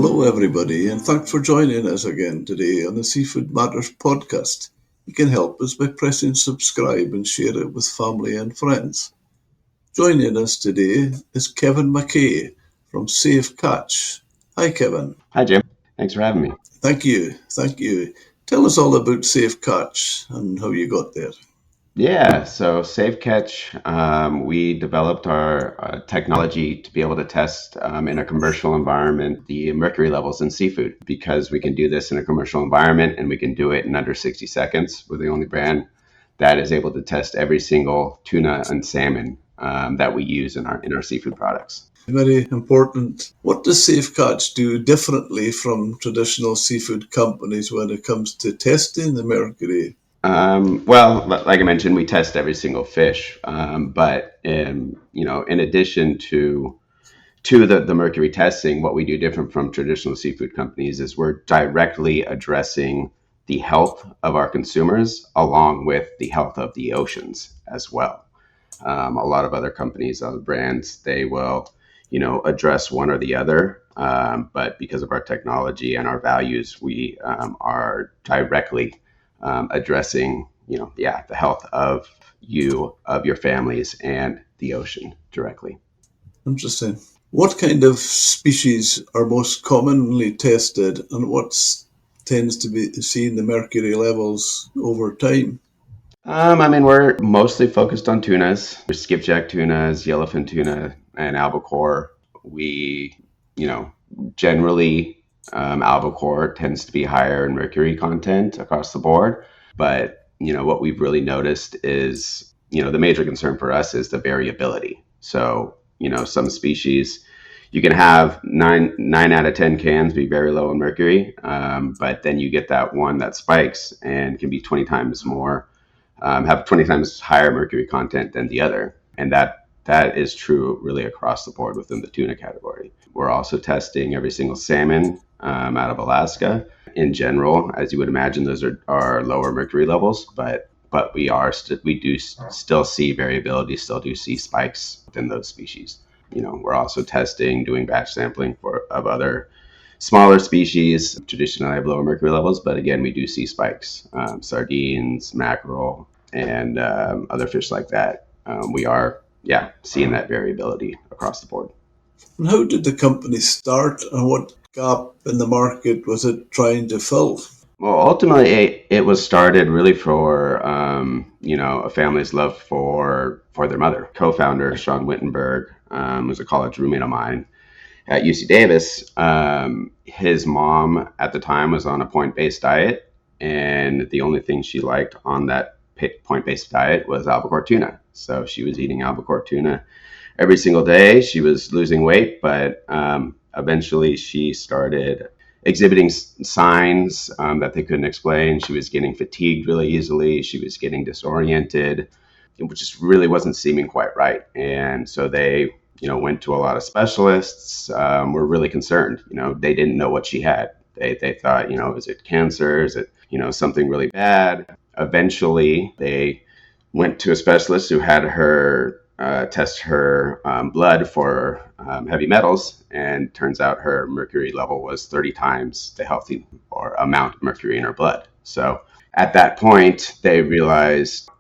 Hello, everybody, and thanks for joining us again today on the Seafood Matters podcast. You can help us by pressing subscribe and share it with family and friends. Joining us today is Kevin McCay from Safe Catch. Hi, Kevin. Hi, Jim. Thanks for having me. Thank you. Thank you. Tell us all about Safe Catch and how you got there. Yeah, so Safe Catch, we developed our technology to be able to test in a commercial environment the mercury levels in seafood because we can do this in a commercial environment and we can do it in under 60 seconds. We're the only brand that is able to test every single tuna and salmon that we use in our seafood products. Very important. What does Safe Catch do differently from traditional seafood companies when it comes to testing the mercury? Well, like I mentioned, we test every single fish, but in addition to the mercury testing, what we do different from traditional seafood companies is we're directly addressing the health of our consumers along with the health of the oceans as well. A lot of other companies, other brands, they will, address one or the other. But because of our technology and our values, we are directly addressing, the health of you, of your families, and the ocean directly. Interesting. What kind of species are most commonly tested and what tends to be seeing the mercury levels over time? We're mostly focused on tunas, skipjack tunas, yellowfin tuna, and albacore. We, generally, albacore tends to be higher in mercury content across the board. But, what we've really noticed is, the major concern for us is the variability. So, some species, you can have nine out of 10 cans be very low in mercury, but then you get that one that spikes and can be 20 times more, have 20 times higher mercury content than the other. And that is true really across the board within the tuna category. We're also testing every single salmon out of Alaska. In general, as you would imagine, those are lower mercury levels, but we do still see variability, still do see spikes within those species. We're also doing batch sampling of other smaller species, traditionally have lower mercury levels, but again, we do see spikes. Sardines, mackerel, and other fish like that. We are, seeing that variability across the board. And how did the company start and what gap in the market was it trying to fill? Well, ultimately, it was started really for, a family's love for their mother. Co-founder Sean Wittenberg was a college roommate of mine at UC Davis. His mom at the time was on a point-based diet, and the only thing she liked on that point-based diet was albacore tuna. So she was eating albacore tuna every single day. She was losing weight, but eventually she started exhibiting signs that they couldn't explain. She was getting fatigued really easily. She was getting disoriented, which just really wasn't seeming quite right. And so they, went to a lot of specialists. Were really concerned. They didn't know what she had. They thought, is it cancer? Is it, something really bad? Eventually, they went to a specialist who had her test her blood for heavy metals, and turns out her mercury level was 30 times the healthy or amount of mercury in her blood. So at that point, they realized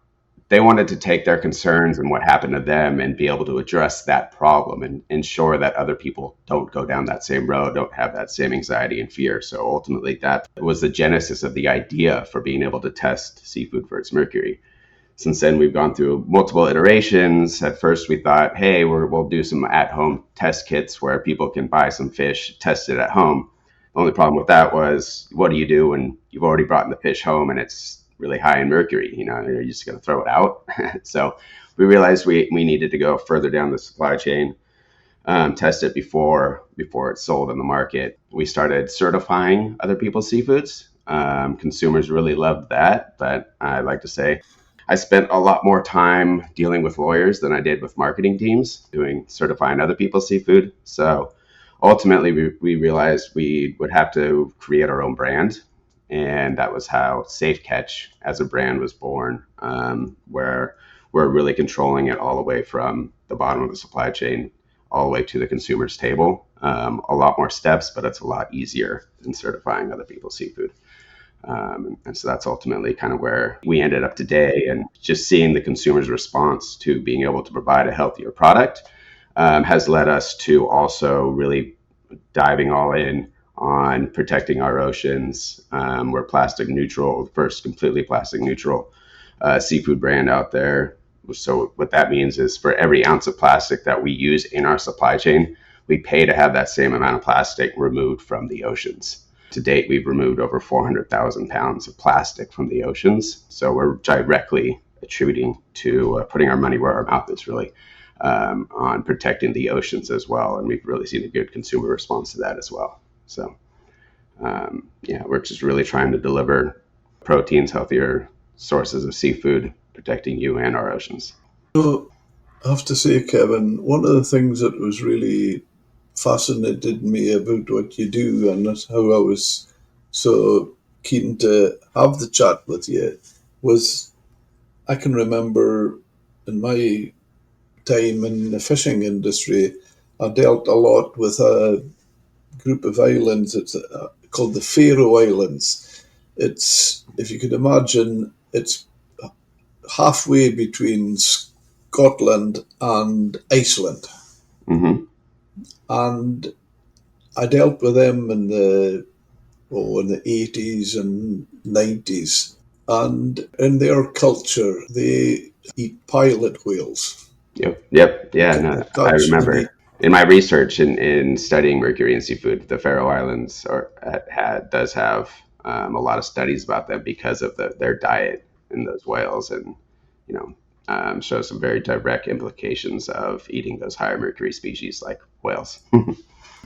they wanted to take their concerns and what happened to them and be able to address that problem and ensure that other people don't go down that same road, don't have that same anxiety and fear. So ultimately, that was the genesis of the idea for being able to test seafood for its mercury. Since then, we've gone through multiple iterations. At first, we thought, hey, we'll do some at-home test kits where people can buy some fish, test it at home. The only problem with that was, what do you do when you've already brought the fish home and it's really high in mercury? You're just going to throw it out. So we realized we needed to go further down the supply chain, test it before it's sold in the market. We started certifying other people's seafoods. Consumers really loved that, but I like to say I spent a lot more time dealing with lawyers than I did with marketing teams doing certifying other people's seafood. So ultimately, we realized we would have to create our own brand. And that was how Safe Catch as a brand was born, where we're really controlling it all the way from the bottom of the supply chain all the way to the consumer's table. A lot more steps, but it's a lot easier than certifying other people's seafood. And so that's ultimately kind of where we ended up today. And just seeing the consumer's response to being able to provide a healthier product has led us to also really diving all in on protecting our oceans. We're plastic neutral, first completely plastic neutral seafood brand out there. So what that means is for every ounce of plastic that we use in our supply chain, we pay to have that same amount of plastic removed from the oceans. To date, we've removed over 400,000 pounds of plastic from the oceans. So we're directly attributing to putting our money where our mouth is, really, on protecting the oceans as well. And we've really seen a good consumer response to that as well. So, we're just really trying to deliver proteins, healthier sources of seafood, protecting you and our oceans. So I have to say, Kevin, one of the things that was really fascinated me about what you do, and that's how I was so keen to have the chat with you, was I can remember in my time in the fishing industry, I dealt a lot with a group of islands. It's called the Faroe Islands. It's, if you could imagine, it's halfway between Scotland and Iceland. Mm-hmm. And I dealt with them in the 80s and 90s. And in their culture, they eat pilot whales. Yep. Yeah, no, I That's remember in my research in studying mercury in seafood, the Faroe Islands does have a lot of studies about them because of their diet in those whales, and shows some very direct implications of eating those higher mercury species like whales.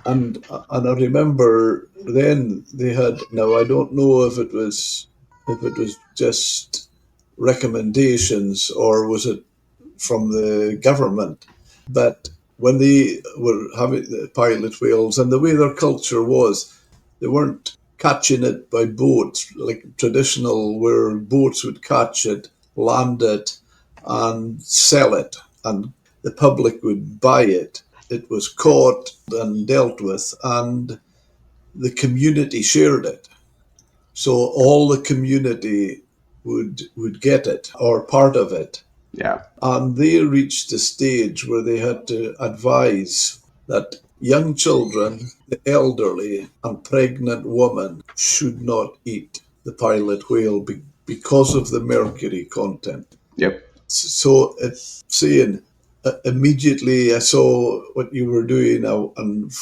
And I remember then they had, now I don't know if it was just recommendations or was it from the government, but when they were having the pilot whales, and the way their culture was, they weren't catching it by boats like traditional, where boats would catch it, land it, and sell it, and the public would buy it. It was caught and dealt with, and the community shared it. So all the community would get it or part of it. Yeah. And they reached a stage where they had to advise that young children, the elderly, and pregnant women should not eat the pilot whale because of the mercury content. Yep. So it's saying, immediately I saw what you were doing and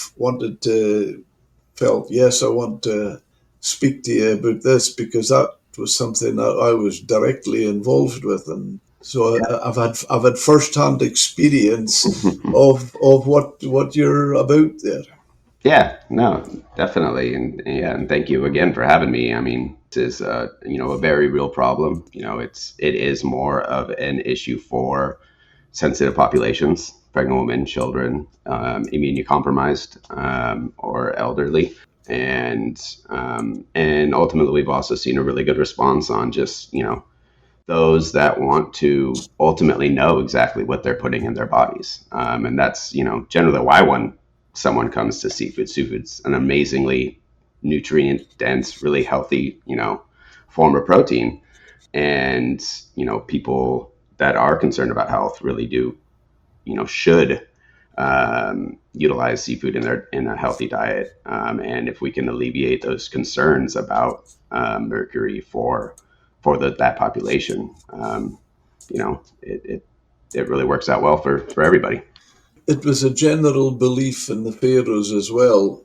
felt, yes, I want to speak to you about this, because that was something that I was directly involved with. And so I've had first-hand experience of what you're about there. Yeah, no, definitely, and thank you again for having me. I mean, this is a very real problem. It is more of an issue for sensitive populations, pregnant women, children, immunocompromised, or elderly, and ultimately we've also seen a really good response on just those that want to ultimately know exactly what they're putting in their bodies, and that's generally why someone comes to seafood. Seafood's an amazingly nutrient dense, really healthy, form of protein. And, people that are concerned about health really do, should utilize seafood in a healthy diet. And if we can alleviate those concerns about mercury for that population, it really works out well for everybody. It was a general belief in the Faroes as well,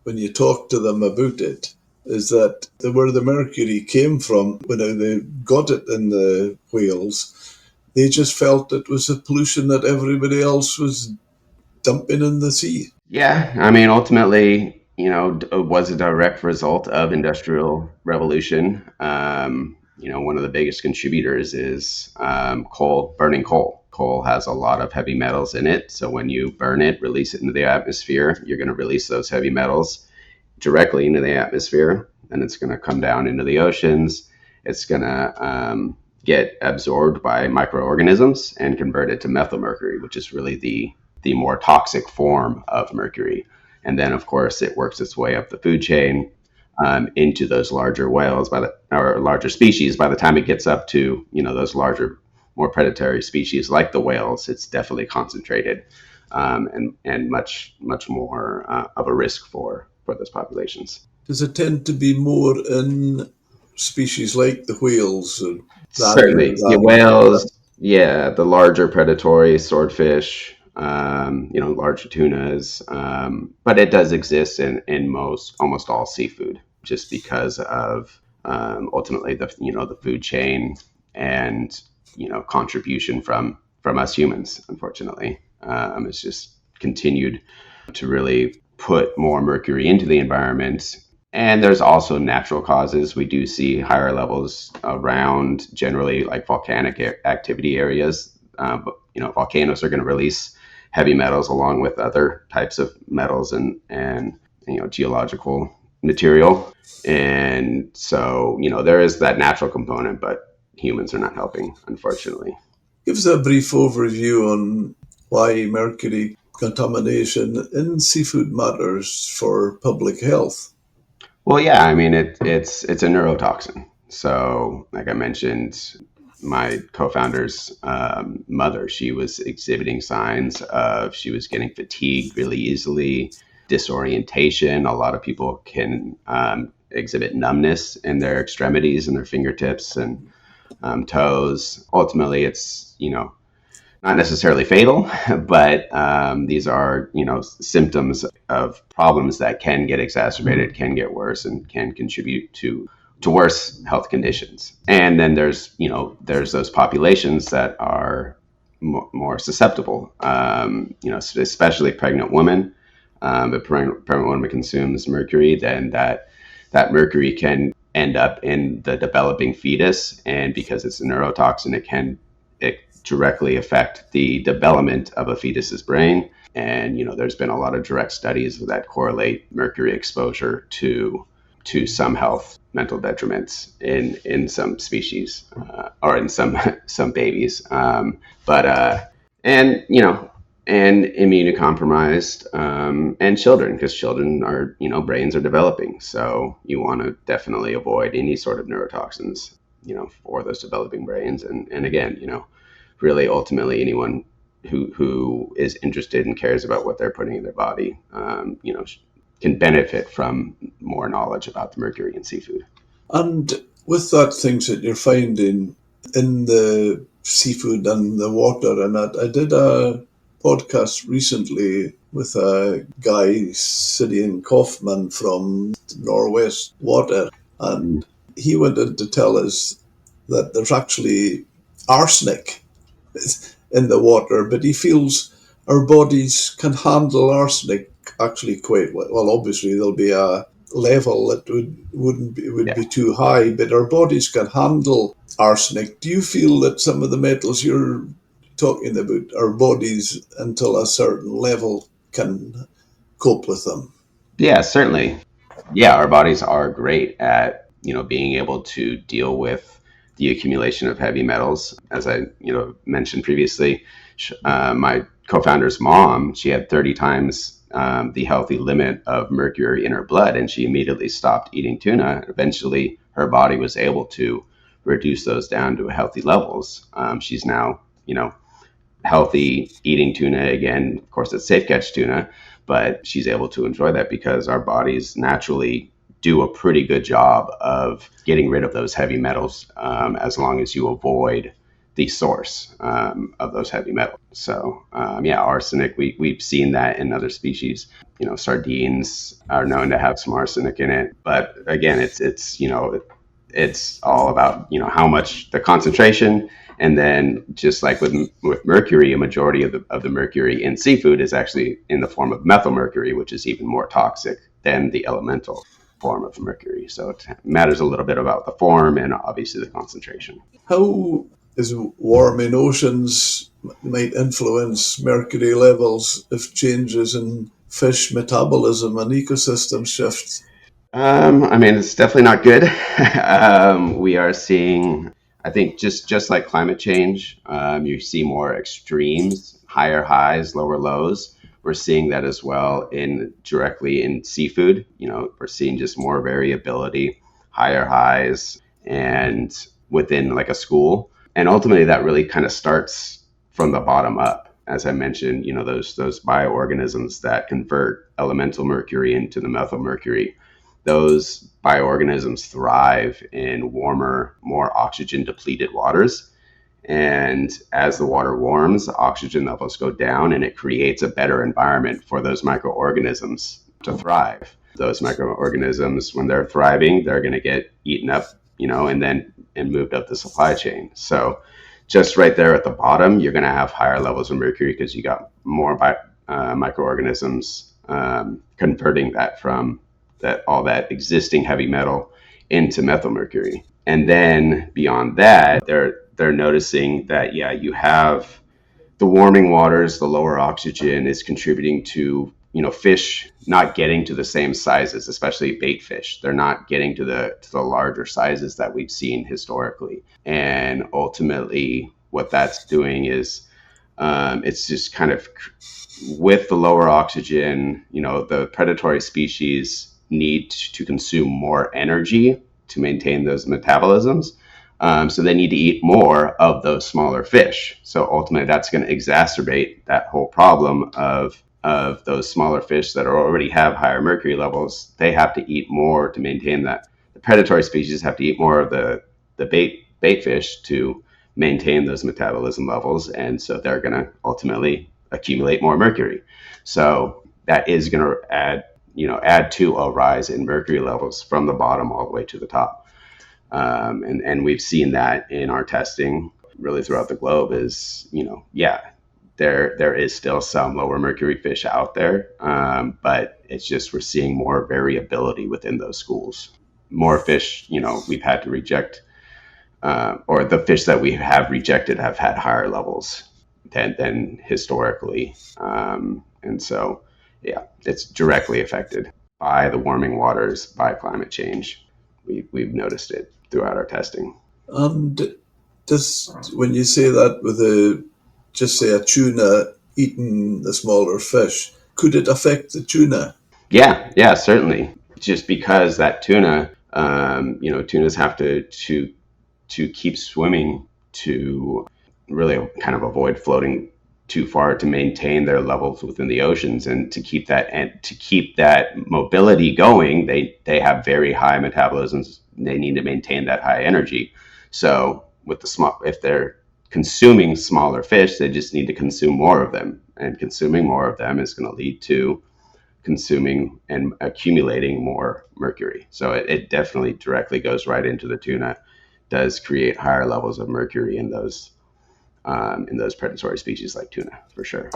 when you talk to them about it, is that where the mercury came from, when they got it in the whales, they just felt it was a pollution that everybody else was dumping in the sea. Yeah, I mean, ultimately, it was a direct result of industrial revolution. One of the biggest contributors is coal, burning coal. Coal has a lot of heavy metals in it. So when you burn it, release it into the atmosphere, you're going to release those heavy metals directly into the atmosphere, and it's going to come down into the oceans. It's going to get absorbed by microorganisms and converted to methylmercury, which is really the the more toxic form of mercury. And then, of course, it works its way up the food chain into those larger whales or larger species. By the time it gets up to, those larger, more predatory species like the whales, it's definitely concentrated and much more of a risk for those populations. Does it tend to be more in species like the whales Certainly, the whales, yeah, the larger predatory swordfish, larger tunas, but it does exist in almost all seafood, just because of ultimately the food chain and contribution from us humans. Unfortunately, it's just continued to really put more mercury into the environment. And there's also natural causes. We do see higher levels around generally like volcanic activity areas. Volcanoes are going to release heavy metals along with other types of metals and geological material. And so, there is that natural component, but humans are not helping, unfortunately. Give us a brief overview on why mercury contamination in seafood matters for public health. Well, yeah, I mean, it's a neurotoxin. So, like I mentioned, my co-founder's mother, she was exhibiting signs of, she was getting fatigued really easily, disorientation. A lot of people can exhibit numbness in their extremities and their fingertips and toes. Ultimately, it's, not necessarily fatal, but these are, symptoms of problems that can get exacerbated, can get worse, and can contribute to worse health conditions. And then there's those populations that are more susceptible, especially pregnant women. If pregnant woman consumes mercury, then that mercury can end up in the developing fetus, and because it's a neurotoxin, it directly affect the development of a fetus's brain. And there's been a lot of direct studies that correlate mercury exposure to some health mental detriments in some species or in some babies, and immunocompromised and children, because children are, brains are developing, so you want to definitely avoid any sort of neurotoxins for those developing brains. And again, really ultimately anyone who is interested and cares about what they're putting in their body, can benefit from more knowledge about the mercury in seafood. And with that, things that you're finding in the seafood and the water, and that, I did a podcast recently with a guy, Sidian Kaufman from Norwest Water, and he wanted to tell us that there's actually arsenic in the water, but he feels our bodies can handle arsenic actually quite well. Well, obviously there'll be a level that would be too high, but our bodies can handle arsenic. Do you feel that some of the metals you're talking about, our bodies until a certain level can cope with them? Yeah, certainly. Yeah, our bodies are great at being able to deal with the accumulation of heavy metals. As I mentioned previously, my co-founder's mom, she had 30 times the healthy limit of mercury in her blood, and she immediately stopped eating tuna. Eventually, her body was able to reduce those down to healthy levels. She's now, healthy, eating tuna again. Of course, it's safe catch tuna, but she's able to enjoy that because our bodies naturally do a pretty good job of getting rid of those heavy metals, as long as you avoid the source of those heavy metals. So arsenic, we've seen that in other species. Sardines are known to have some arsenic in it, but again, it's all about how much the concentration. And then just like with mercury, a majority of the mercury in seafood is actually in the form of methylmercury, which is even more toxic than the elemental form of mercury. So it matters a little bit about the form and obviously the concentration. How is warming oceans might influence mercury levels if changes in fish metabolism and ecosystem shifts? It's definitely not good. We are seeing, I think just like climate change, you see more extremes, higher highs, lower lows. We're seeing that as well in directly in seafood. We're seeing just more variability, higher highs, and within like a school. And ultimately, that really kind of starts from the bottom up. As I mentioned, those bioorganisms that convert elemental mercury into the methyl mercury, those bioorganisms thrive in warmer, more oxygen depleted waters. And as the water warms, oxygen levels go down and it creates a better environment for those microorganisms to thrive. Those microorganisms, when they're thriving, they're going to get eaten up, and moved up the supply chain. So just right there at the bottom, you're going to have higher levels of mercury because you got more microorganisms converting that from all that existing heavy metal into methyl mercury. And then beyond that, they're noticing that you have the warming waters, the lower oxygen is contributing to fish not getting to the same sizes, especially bait fish. They're not getting to the larger sizes that we've seen historically. And ultimately, what that's doing is it's just kind of with the lower oxygen, the predatory species need to consume more energy to maintain those metabolisms. So they need to eat more of those smaller fish. So ultimately, that's going to exacerbate that whole problem of those smaller fish that already have higher mercury levels. They have to eat more to maintain that. The predatory species have to eat more of the bait fish to maintain those metabolism levels, and so they're going to ultimately accumulate more mercury. So that is going to add to a rise in mercury levels from the bottom all the way to the top. And we've seen that in our testing really throughout the globe is, there is still some lower mercury fish out there, but it's just we're seeing more variability within those schools. More fish, we've had to reject, or the fish that we have rejected have had higher levels than historically. And so, it's directly affected by the warming waters, by climate change. We've noticed it throughout our testing. When you say that with just say a tuna eating the smaller fish, could it affect the tuna? Yeah, certainly. Just because that tuna, tunas have to keep swimming to really kind of avoid floating too far to maintain their levels within the oceans, and to keep that mobility going, they have very high metabolisms. They need to maintain that high energy. So with if they're consuming smaller fish, they just need to consume more of them, and consuming more of them is going to lead to consuming and accumulating more mercury. So it definitely directly goes right into the tuna. Does create higher levels of mercury in those predatory species like tuna, for sure.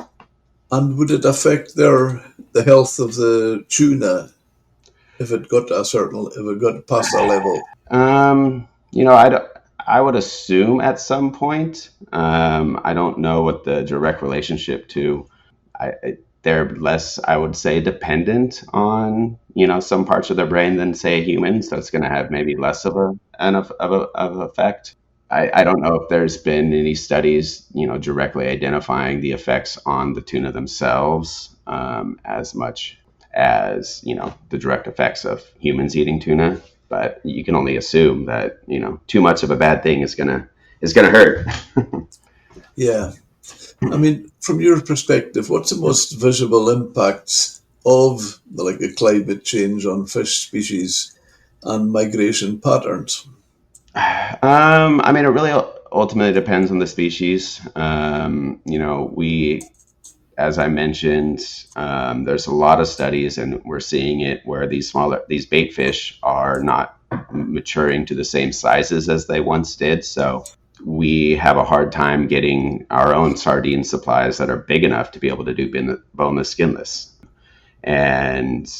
And would it affect the health of the tuna if it got past a level? I would assume at some point. I don't know what the direct relationship to. They're less, I would say, dependent on some parts of their brain than say a human, so it's going to have maybe less of an effect. I don't know if there's been any studies, directly identifying the effects on the tuna themselves, as much as, the direct effects of humans eating tuna. But you can only assume that, too much of a bad thing is gonna hurt. Yeah. I mean, from your perspective, what's the most visible impacts of the climate change on fish species and migration patterns? I mean, it really ultimately depends on the species. As I mentioned, there's a lot of studies, and we're seeing it where these bait fish are not maturing to the same sizes as they once did. So we have a hard time getting our own sardine supplies that are big enough to be able to do boneless, skinless, and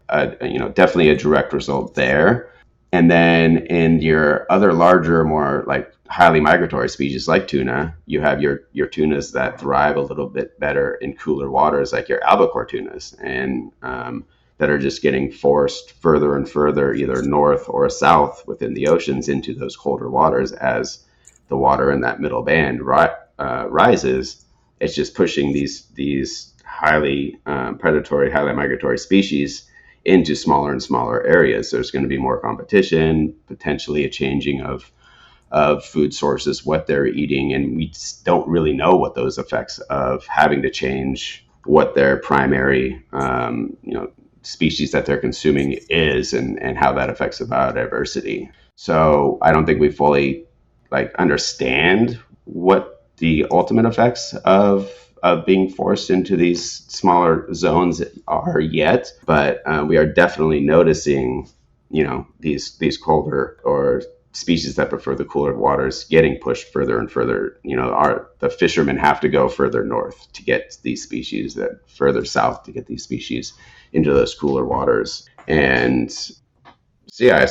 definitely a direct result there. And then in your other larger, more like highly migratory species like tuna, you have your tunas that thrive a little bit better in cooler waters, like your albacore tunas, and that are just getting forced further and further, either north or south within the oceans into those colder waters as the water in that middle band rises, it's just pushing these highly predatory, highly migratory species into smaller and smaller areas. There's going to be more competition, potentially a changing of food sources, what they're eating, and we don't really know what those effects of having to change what their primary species that they're consuming is, and how that affects the biodiversity. So I don't think we fully understand what the ultimate effects of being forced into these smaller zones are yet, but we are definitely noticing, these colder or species that prefer the cooler waters getting pushed further and further. The fishermen have to go further north to get these species, that further south to get these species into those cooler waters. And so yeah,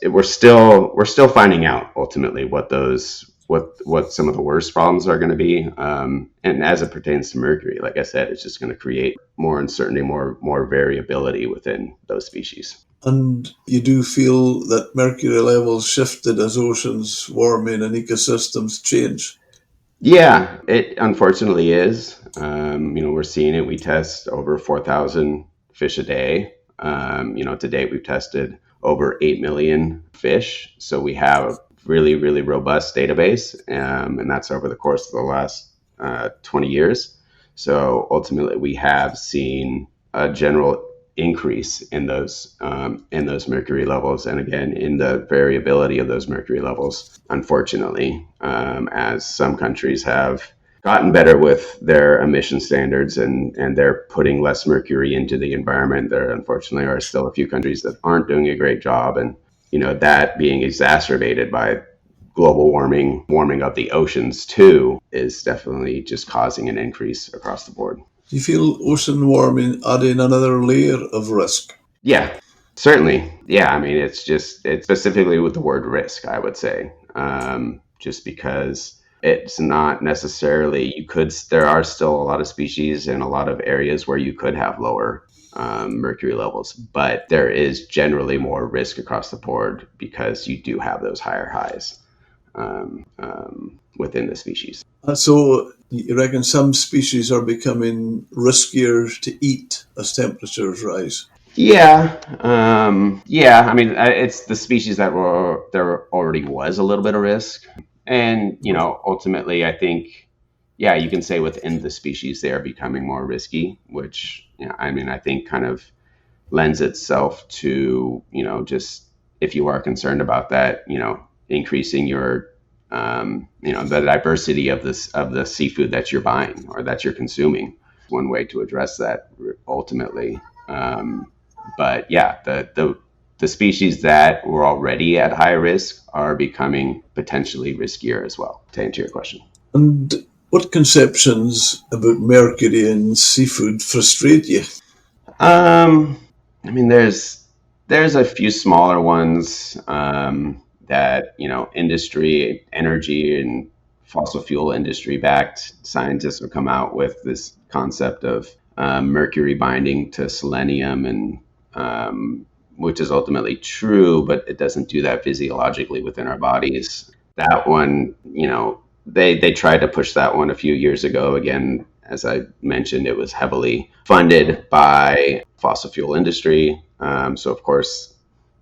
we're still finding out ultimately what some of the worst problems are going to be. And as it pertains to mercury, like I said, it's just going to create more uncertainty, more variability within those species. And you do feel that mercury levels shifted as oceans warming and ecosystems change? Yeah, it unfortunately is. We're seeing it. We test over 4,000 fish a day. To date, we've tested over 8 million fish. So we have a really, really robust database, and that's over the course of the last 20 years. So ultimately, we have seen a general increase in those mercury levels, and again in the variability of those mercury levels. Unfortunately, as some countries have gotten better with their emission standards and they're putting less mercury into the environment, there unfortunately are still a few countries that aren't doing a great job, and that being exacerbated by global warming of the oceans too, is definitely just causing an increase across the board. Do you feel ocean warming adding another layer of risk? Yeah, certainly. Yeah, I mean, it's specifically with the word risk, I would say, just because it's not necessarily, there are still a lot of species and a lot of areas where you could have lower mercury levels, but there is generally more risk across the board because you do have those higher highs within the species. So you reckon some species are becoming riskier to eat as temperatures rise? Yeah, yeah. I mean, it's the species that there already was a little bit of risk, and ultimately, I think, yeah, you can say within the species they are becoming more risky, which, I mean, I think kind of lends itself to, just if you are concerned about that, increasing your the diversity of the seafood that you're buying or that you're consuming. One way to address that ultimately. But yeah, the species that were already at high risk are becoming potentially riskier as well, to answer your question. And what conceptions about mercury in seafood frustrate you? Um, I mean, there's a few smaller ones that industry, energy, and fossil fuel industry backed scientists have come out with this concept of mercury binding to selenium, and which is ultimately true, but it doesn't do that physiologically within our bodies. That one, they tried to push that one a few years ago. Again, as I mentioned, it was heavily funded by fossil fuel industry. So of course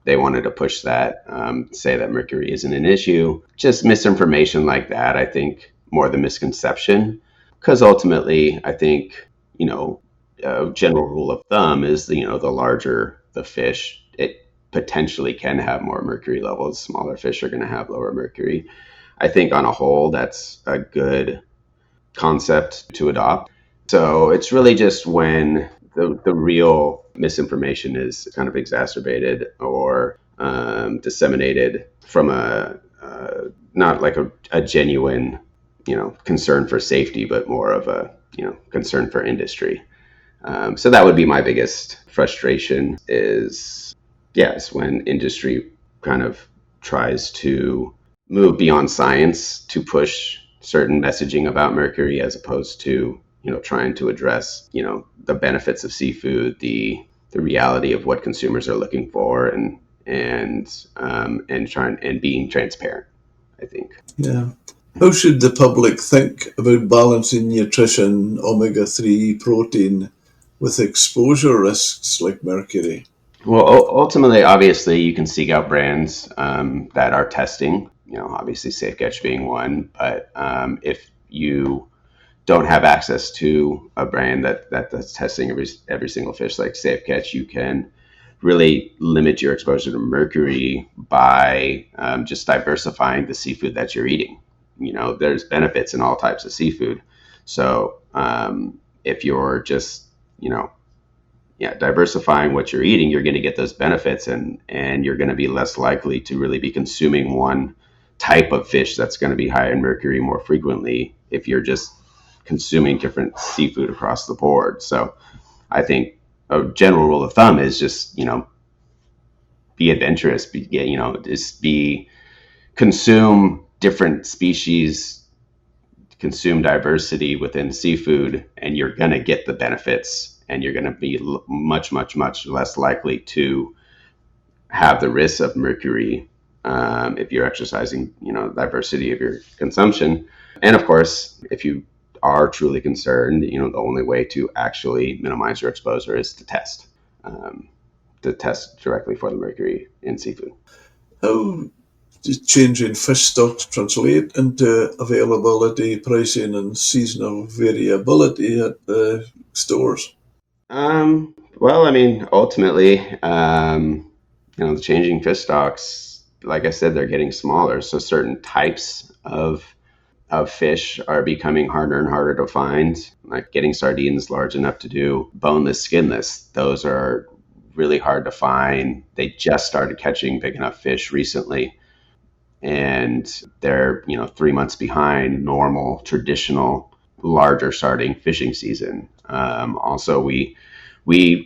they wanted to push that, say that mercury isn't an issue. Just misinformation like that, I think, more the misconception. Because ultimately, I think, a general rule of thumb is, the larger the fish, it potentially can have more mercury levels. Smaller fish are going to have lower mercury. I think on a whole, that's a good concept to adopt. So it's really just when the real misinformation is kind of exacerbated or disseminated from not like a genuine, concern for safety, but more of a, concern for industry. So that would be my biggest frustration is, yes, when industry kind of tries to move beyond science to push certain messaging about mercury as opposed to, trying to address, the benefits of seafood, the reality of what consumers are looking for, and trying and being transparent. I think. Yeah. How should the public think about balancing nutrition, omega-3 protein, with exposure risks like mercury? Well, ultimately, obviously, you can seek out brands that are testing. Obviously, Safe Catch being one. But if you don't have access to a brand that's testing every single fish like Safe Catch, you can really limit your exposure to mercury by just diversifying the seafood that you're eating. There's benefits in all types of seafood. So if you're just, diversifying what you're eating, you're going to get those benefits, and you're going to be less likely to really be consuming one type of fish that's going to be high in mercury more frequently if you're just consuming different seafood across the board. So I think a general rule of thumb is just, be adventurous, just consume different species, consume diversity within seafood, and you're going to get the benefits, and you're going to be much, much, much less likely to have the risks of mercury if you're exercising, diversity of your consumption. And of course, if you are truly concerned, the only way to actually minimize your exposure is to test directly for the mercury in seafood. How does changing fish stocks translate into availability, pricing, and seasonal variability at the stores? Well, I mean, ultimately, the changing fish stocks, like I said, they're getting smaller. So certain types of fish are becoming harder and harder to find, like getting sardines large enough to do boneless, skinless. Those are really hard to find. They just started catching big enough fish recently, and they're 3 months behind normal, traditional, larger sardine fishing season. Also, we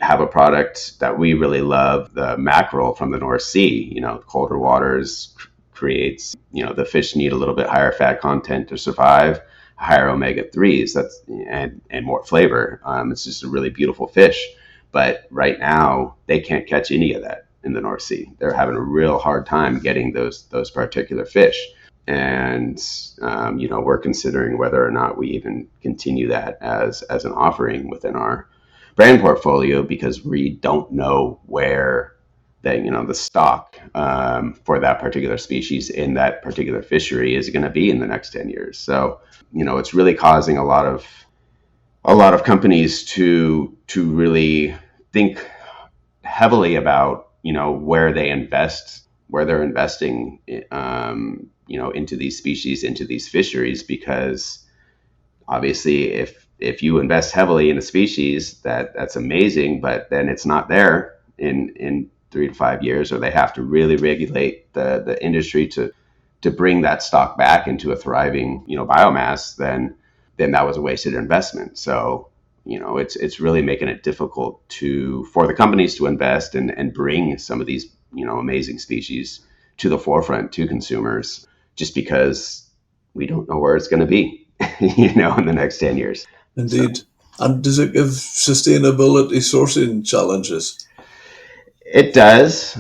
have a product that we really love, the mackerel from the North Sea. Colder waters creates, the fish need a little bit higher fat content to survive, higher omega-3s, and more flavor. It's just a really beautiful fish. But right now, they can't catch any of that in the North Sea. They're having a real hard time getting those particular fish. And, we're considering whether or not we even continue that as an offering within our brand portfolio, because we don't know where the stock for that particular species in that particular fishery is going to be in the next 10 years. So, it's really causing a lot of companies to really think heavily about, where they're investing, into these species, into these fisheries, because obviously if you invest heavily in a species, that's amazing, but then it's not there in 3 to 5 years, or they have to really regulate the industry to bring that stock back into a thriving, biomass, then that was a wasted investment. So, it's really making it difficult for the companies to invest and bring some of these, amazing species to the forefront to consumers, just because we don't know where it's going to be, in the next 10 years. Indeed. So. And does it give sustainability sourcing challenges? It does.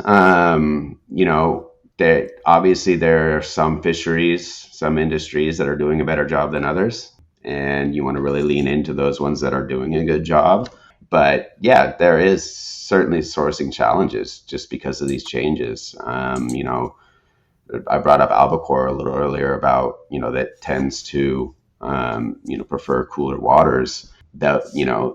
That obviously there are some fisheries, some industries that are doing a better job than others, and you want to really lean into those ones that are doing a good job. But yeah, there is certainly sourcing challenges just because of these changes. I brought up albacore a little earlier about, that tends to, prefer cooler waters, that,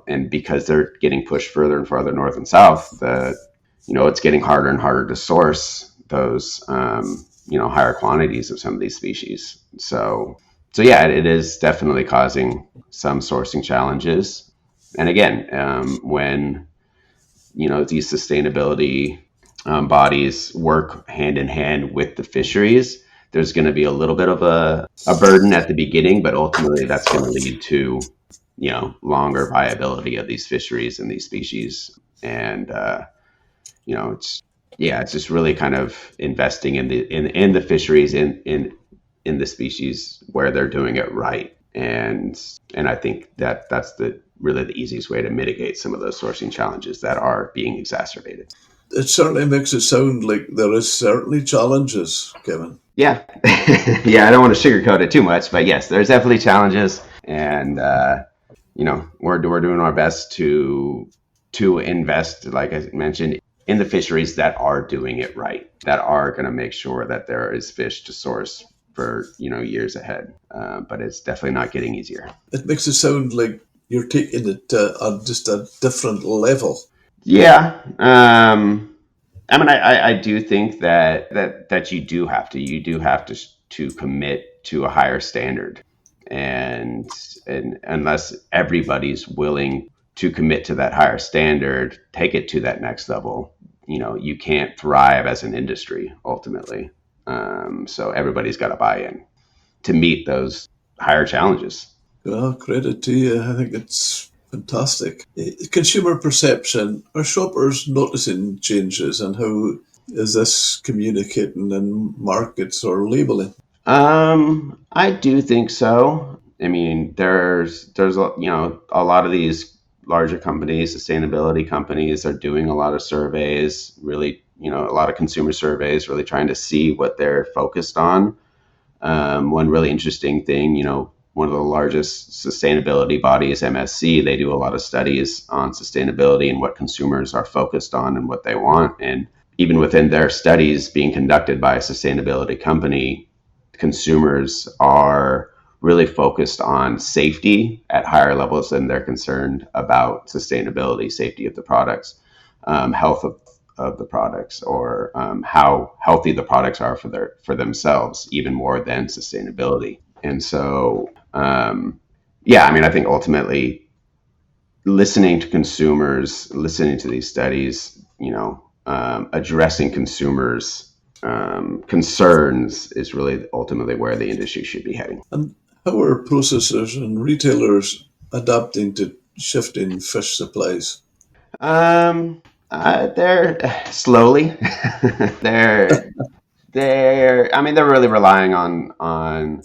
and because they're getting pushed further and farther north and south, it's getting harder and harder to source those, higher quantities of some of these species. So yeah, it is definitely causing some sourcing challenges. And again, when, these sustainability bodies work hand in hand with the fisheries, there's going to be a little bit of a burden at the beginning, but ultimately that's going to lead to, longer viability of these fisheries and these species. And, it's just really kind of investing in the fisheries, in the species where they're doing it right. And I think that's really the easiest way to mitigate some of those sourcing challenges that are being exacerbated. It certainly makes it sound like there is certainly challenges, Kevin. Yeah. Yeah, I don't want to sugarcoat it too much, but yes, there's definitely challenges, and we're doing our best to invest, like I mentioned, in the fisheries that are doing it right, that are going to make sure that there is fish to source for years ahead. But it's definitely not getting easier. It makes it sound like you're taking it on just a different level. Yeah. I mean, I do think that you do have to commit to a higher standard, and unless everybody's willing to commit to that higher standard, take it to that next level, you can't thrive as an industry ultimately. So everybody's got to buy in to meet those higher challenges. Well, credit to you. I think it's fantastic. Consumer perception. Are shoppers noticing changes, and how is this communicating in markets or labeling? I do think so. I mean, there's a lot of these larger companies, sustainability companies, are doing a lot of surveys, really, a lot of consumer surveys, really trying to see what they're focused on. One really interesting thing, one of the largest sustainability bodies, MSC, they do a lot of studies on sustainability and what consumers are focused on and what they want. And even within their studies being conducted by a sustainability company, consumers are really focused on safety at higher levels than they're concerned about sustainability, safety of the products, health of the products, or how healthy the products are for themselves, even more than sustainability. And so, yeah, I mean, I think ultimately listening to consumers, listening to these studies, addressing consumers' concerns is really ultimately where the industry should be heading. And how are processors and retailers adapting to shifting fish supplies? They're slowly. they're I mean, they're really relying on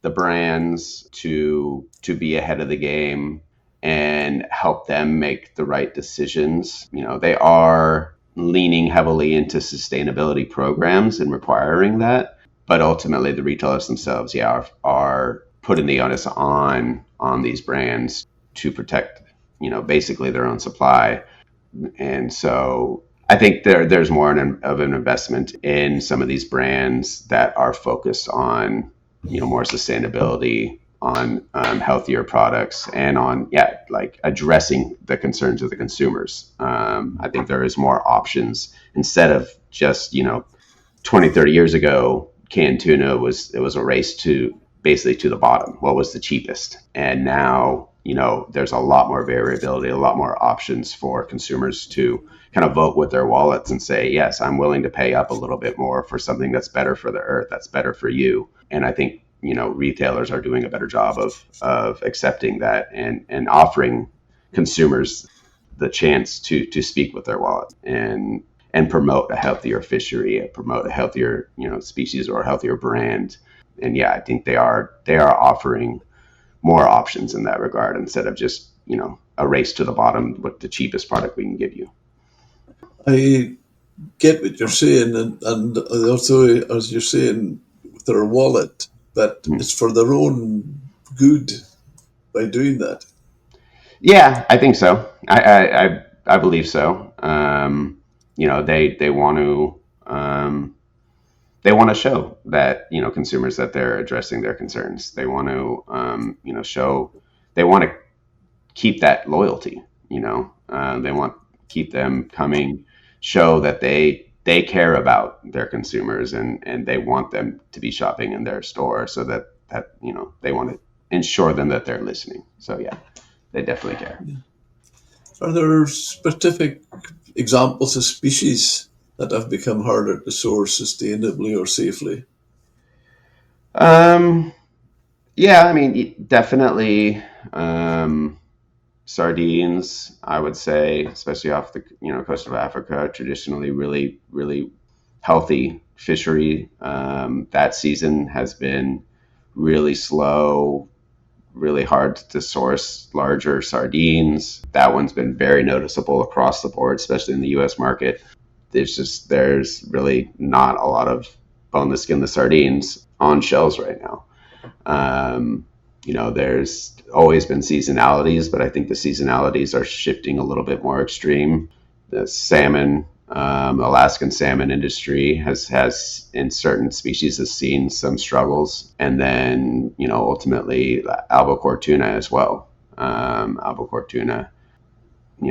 the brands to be ahead of the game and help them make the right decisions. They are leaning heavily into sustainability programs and requiring that, but ultimately the retailers themselves, yeah, are putting the onus on these brands to protect, basically their own supply. And so I think there's more of an investment in some of these brands that are focused on, more sustainability, on healthier products, and on, yeah, like addressing the concerns of the consumers. I think there is more options instead of just, 20, 30 years ago, canned tuna was a race to basically to the bottom. What was the cheapest? And now, there's a lot more variability, a lot more options for consumers to kind of vote with their wallets and say, yes, I'm willing to pay up a little bit more for something that's better for the earth, that's better for you. And I think, retailers are doing a better job of accepting that and offering consumers the chance to speak with their wallet and promote a healthier fishery, promote a healthier, species or a healthier brand. And yeah, I think they are offering more options in that regard instead of just, a race to the bottom with the cheapest product we can give you. I get what you're saying, and also, as you're saying, with their wallet, but Mm. it's for their own good by doing that. Yeah, I think so. I believe so. They want to show that, consumers, that they're addressing their concerns. They want to show, they want to keep that loyalty. They want to keep them coming, show that they care about their consumers, and they want them to be shopping in their store, so that they want to ensure them that they're listening. So yeah, they definitely care. Are there specific examples of species that have become harder to source sustainably or safely? Um, yeah, I mean, definitely. Um, Sardines, I would say, especially off the coast of Africa, traditionally really really healthy fishery. That season has been really slow, really hard to source larger sardines. That one's been very noticeable across the board, especially in the U.S. market. there's really not a lot of boneless, skinless sardines on shelves right now. There's always been seasonalities, but I think the seasonalities are shifting a little bit more extreme. The salmon, Alaskan salmon industry has in certain species has seen some struggles, and then ultimately albacore tuna as well. Albacore tuna,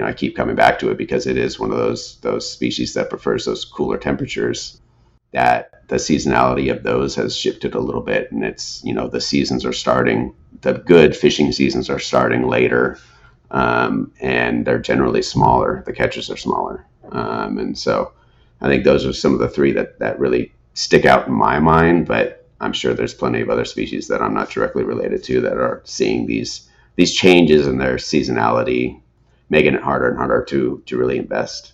I keep coming back to it because it is one of those species that prefers those cooler temperatures. That the seasonality of those has shifted a little bit, and it's the seasons are starting. The good fishing seasons are starting later, and they're generally smaller. The catches are smaller, and so I think those are some of the three that really stick out in my mind. But I'm sure there's plenty of other species that I'm not directly related to that are seeing these changes in their seasonality, making it harder and harder to really invest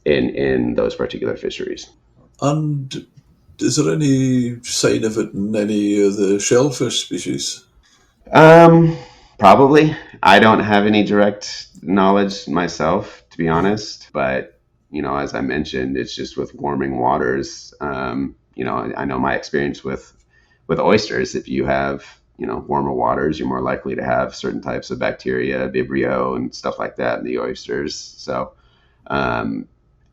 in those particular fisheries. And is there any sign of it in any of the shellfish species? Um, Probably. I don't have any direct knowledge myself, to be honest. But as I mentioned, it's just with warming waters. I know my experience with oysters. If you have warmer waters, you're more likely to have certain types of bacteria, Vibrio, and stuff like that in the oysters. So um,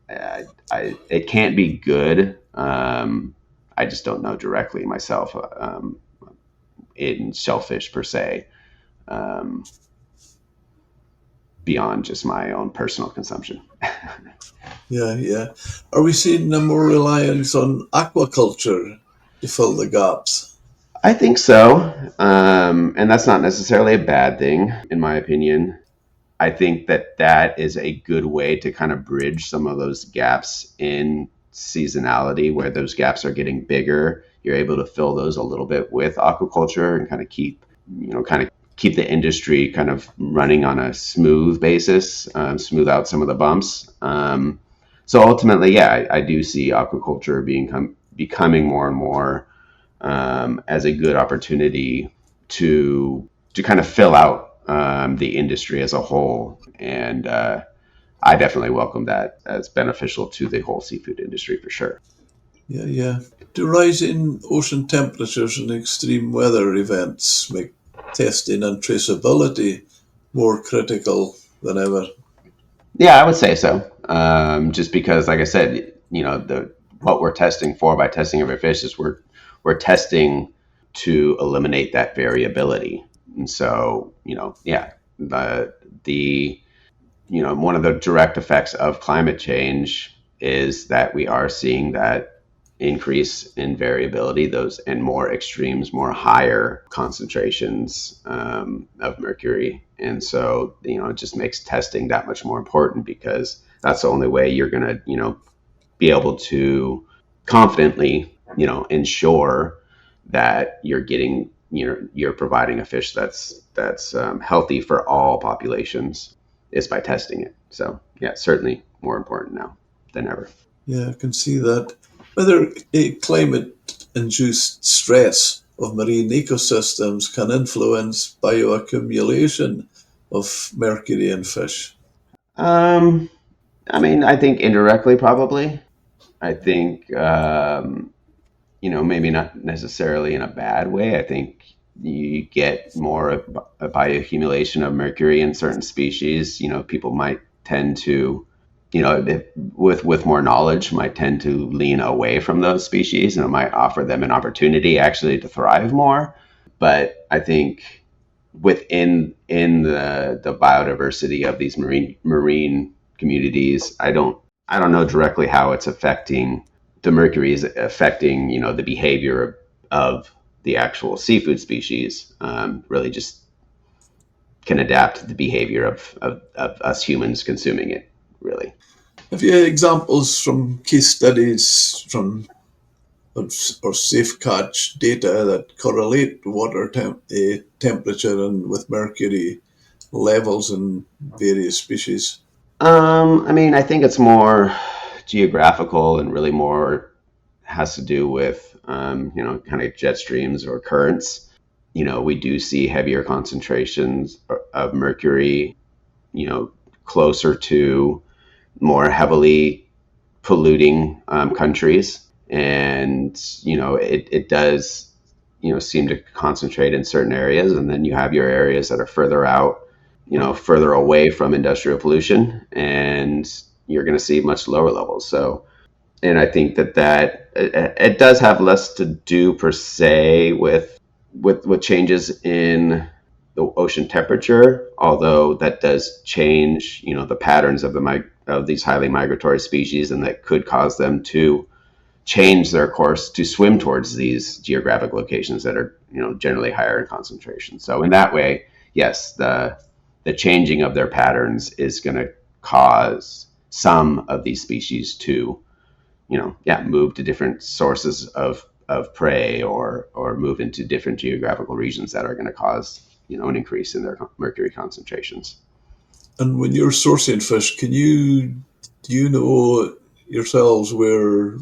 it can't be good. I just don't know directly myself in shellfish per se, um, beyond just my own personal consumption. Yeah, yeah. Are we seeing a more reliance on aquaculture to fill the gaps? I think so, and that's not necessarily a bad thing, in my opinion. I think that is a good way to kind of bridge some of those gaps in seasonality, where those gaps are getting bigger. You're able to fill those a little bit with aquaculture and kind of keep the industry kind of running on a smooth basis, smooth out some of the bumps. So ultimately, yeah, I do see aquaculture becoming more and more as a good opportunity to kind of fill out the industry as a whole. And I definitely welcome that as beneficial to the whole seafood industry for sure. Yeah, yeah. Do rising ocean temperatures and extreme weather events make testing and traceability more critical than ever? Yeah, I would say so. Just because, like I said, the what we're testing for by testing every fish is we're testing to eliminate that variability. And so, yeah, the one of the direct effects of climate change is that we are seeing that increase in variability, those and more extremes, more higher concentrations of mercury. And so, it just makes testing that much more important, because that's the only way you're going to, be able to confidently, ensure that you're providing a fish that's healthy for all populations, is by testing it. So yeah, certainly more important now than ever. Yeah, I can see that. Whether a climate-induced stress of marine ecosystems can influence bioaccumulation of mercury in fish. Um, I mean, I think indirectly, probably. I think, maybe not necessarily in a bad way. I think you get more of a bioaccumulation of mercury in certain species. People might tend to, with more knowledge, might tend to lean away from those species, and it might offer them an opportunity actually to thrive more. But I think within in the biodiversity of these marine communities, I don't know directly how it's affecting the mercury is affecting the behavior of the actual seafood species. Really just can adapt to the behavior of us humans consuming it, really. Have you examples from case studies from or safe catch data that correlate water temperature and with mercury levels in various species? I mean, I think it's more geographical and really more has to do with kind of jet streams or currents. We do see heavier concentrations of mercury, closer to more heavily polluting countries. And, it does, seem to concentrate in certain areas. And then you have your areas that are further out, further away from industrial pollution, and you're going to see much lower levels. So, and I think that it does have less to do per se with changes in the ocean temperature, although that does change, the patterns of of these highly migratory species, and that could cause them to change their course to swim towards these geographic locations that are, generally higher in concentration. So in that way, yes, the changing of their patterns is going to cause some of these species to, move to different sources of prey, or move into different geographical regions that are going to cause, an increase in their mercury concentrations. And when you're sourcing fish, do you know yourselves where,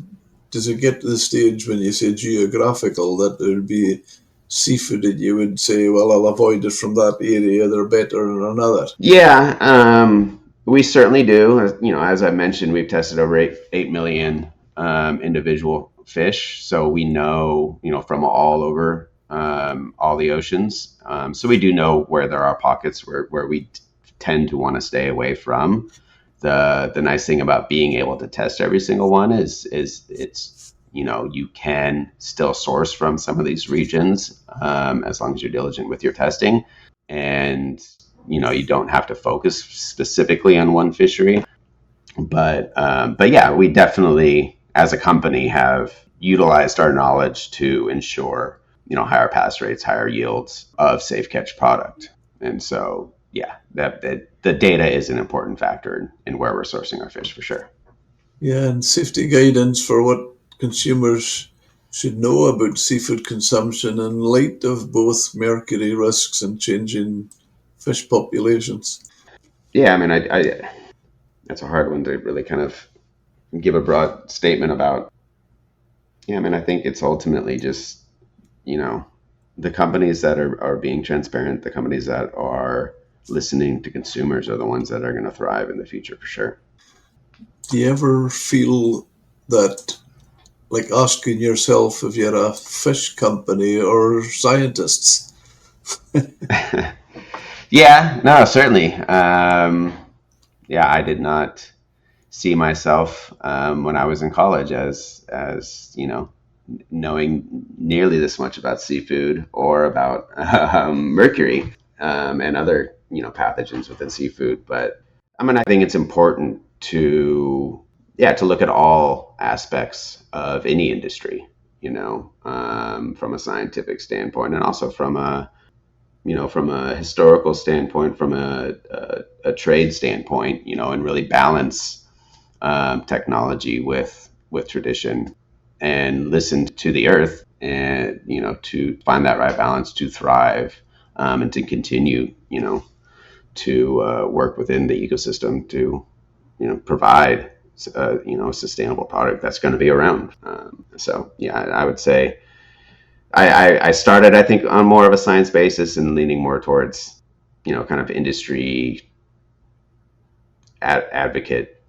does it get to the stage when you say geographical that there'll be seafood that you would say, well, I'll avoid it from that area, they're better than another? Yeah, we certainly do. As I mentioned, we've tested over 8 million individual fish, so we know, from all over all the oceans. So we do know where there are pockets where we tend to want to stay away from. The nice thing about being able to test every single one is it's, you can still source from some of these regions, as long as you're diligent with your testing, and you don't have to focus specifically on one fishery. But yeah, we definitely, as a company, have utilized our knowledge to ensure, higher pass rates, higher yields of safe catch product. And so, yeah, that the data is an important factor in where we're sourcing our fish, for sure. Yeah, and safety guidance for what consumers should know about seafood consumption in light of both mercury risks and changing fish populations. Yeah, I mean, that's a hard one to really kind of give a broad statement about. Yeah, I mean, I think it's ultimately just, you know, the companies that are being transparent, the companies that are listening to consumers are the ones that are going to thrive in the future, for sure. Do you ever feel that, like asking yourself if you're a fish company or scientists? Yeah, no, certainly. Yeah, I did not see myself, when I was in college, as knowing nearly this much about seafood or about mercury, and other pathogens within seafood. But I mean, I think it's important to, yeah, to look at all aspects of any industry, from a scientific standpoint, and also from a historical standpoint, from a trade standpoint, and really balance technology with tradition, and listen to the earth, and to find that right balance to thrive, and to continue to work within the ecosystem to provide a sustainable product that's going to be around. So yeah, I would say I started, I think, on more of a science basis and leaning more towards kind of industry advocate